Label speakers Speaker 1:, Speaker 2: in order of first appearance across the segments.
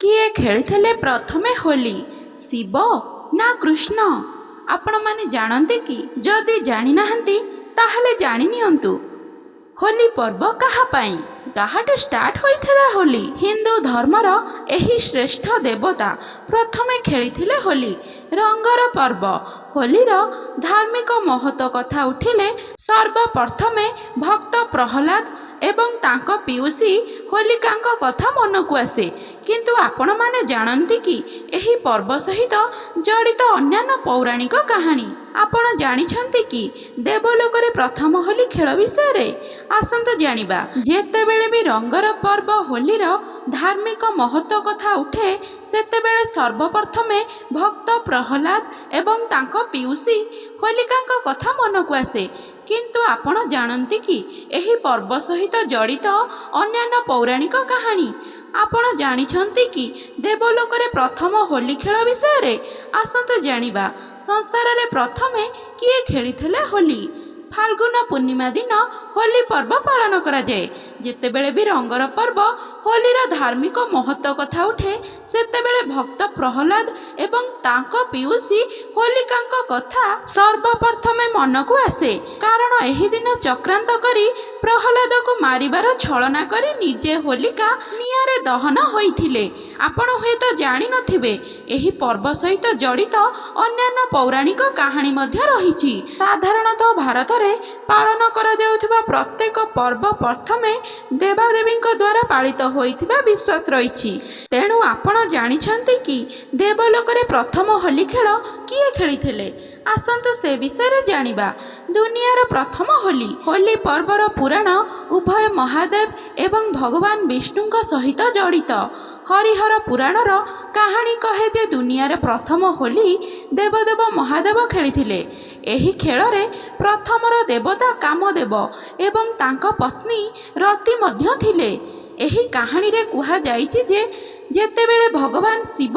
Speaker 1: किए खेली प्रथमे होली शिव ना कृष्ण आपण माने जानते कि जदि जानी नाहंती ताहले जानी नियंतु। होली पर्व कहापाई काहाटू स्टार्ट होइथिला होली हिंदू धर्मर एही श्रेष्ठ देवता प्रथमे खेलिथिले होली रंगर पर्व होलीर धार्मिक महत्व कथा उठिले सर्वप्रथमे भक्त प्रहलाद एवं तांको पीयूसी होलिकांक कथा मनकु आसे। किंतु आपण माने जानती कि एही पर्व सहित जड़ित अन्यान्य पौराणिक कहानी आपण जानिछंती कि देवलोकरे प्रथम होली खेल विषय रे आसंत जानिबा। जेतेबेले भी रंगर पर्व होलीर धार्मिक महत्व कथा उठे सेतेबेले सर्वप्रथमे भक्त प्रहलाद एवं तांको पीयूसी होलिकांक कथा मनकु आसे। किंतु आपण जानती कि एही पर्व सहित जड़ित अन्यान्य पौराणिक कहानी आपण जानिछंती कि देवलोकरे प्रथम होली खेल विषय रे आसंत जानिबा। संसार रे प्रथमे किए खेलिथिले होली फाल्गुन पूर्णिमा दिन होली पर्व पालन करा जाए। जेतेबेले भी रंगर पर्व होलीर धार्मिक महत्व कथा उठे सेतेबेले भक्त प्रहलाद एवं तांको पीयूसी होलिकांक कथा सर्वप्रथमे मनकु आसे। कारण एही दिन चक्रांत करी प्रहलाद को मारिबार छलना करी निजे होलिका नियारे दहन होइथिले। आपण हुएत जानि नथिबे एही पर्व सहित जड़ित अन्यान्य पौराणिक कहानी मध्य रहिछि। साधारणतः भारत रे पालन करा जाउथिबा प्रत्येक पर्व प्रथमे देवादेवी द्वारा पालित होइथिबा विश्वास रहिछि। तेणु आपण जानिछंती कि देवलोकरे प्रथम होली खेल किए खेलिथिले आसंतु से विषय जानिबा। दुनियार प्रथम होली होली पर्वर पुराण उभय महादेव एवं भगवान विष्णुଙ୍କ सहित जड़ित। हरिहर पुराणर कहानी कहे जे दुनियार प्रथम होली देवदेव महादेव खेलिथिले। एही खेଳରେ प्रथमर देवता कामदेव एवं तांको पत्नी रति मध्य थिले। एही कहानी रे कुहा जाइछि जे जेतेबेले भगवान शिव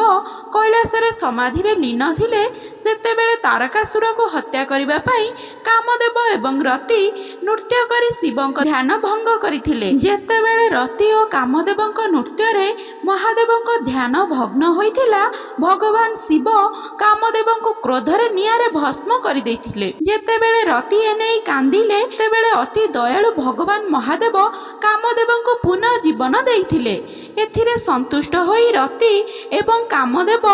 Speaker 1: कैलासरे समाधि लीन थिले सेतेबेले तारकासुर को हत्या करिबा पई कामदेव एवं रति नृत्य करी शिवंक ध्यान भंग करिथिले। जेतेबेले रति और कामदेवंक नृत्य रे महादेवंक ध्यान भग्न होइथिला भगवान शिव कामदेवंक क्रोधरे नियारे भस्म करि दैथिले। जेतेबेले रति एनेई कांदिले तेबेले अति दयालु भगवान महादेव कामदेवंक पुनः जीवन दैथिले। एथिरे संतुष्ट होई रति एवं कामदेव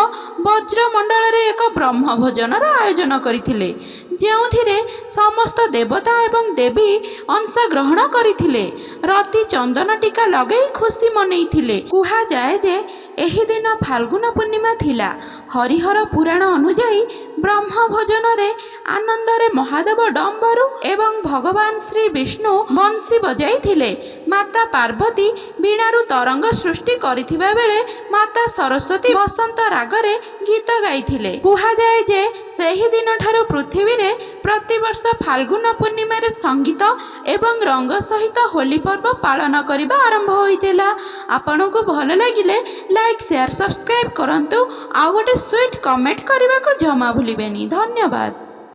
Speaker 1: वज्रमंडल रे एक ब्रह्म भोजनर आयोजन करथिले जेउथिरे समस्त देवता एवं देवी अंश ग्रहण करथिले। रति चंदन टीका लगेई खुशी मनैथिले। कुहा जाए जे एही दिन फाल्गुन पूर्णिमा थिला। हरिहर पुराण अनुजाई ब्रह्म भोजन रे आनंद रे महादेव डम्बरू एवं भगवान श्री विष्णु बंशी बजाई थिले। माता पार्वती वीणारू तरंग सृष्टि करिथिबा बेले माता सरस्वती बसंत रागरे गीत गाइथिले। कुहा जाए जे सेही दिन ठारू पृथ्वी रे प्रतिवर्ष फाल्गुन पूर्णिमा रे संगीत एवं रंग सहित होली पर्व पालन करिबा आरंभ होइतिला। आपनको भल लागिले लाइक शेयर सब्सक्राइब करंतु आ गोटे स्वीट कमेंट करने को जमा भूलिबेनी। धन्यवाद।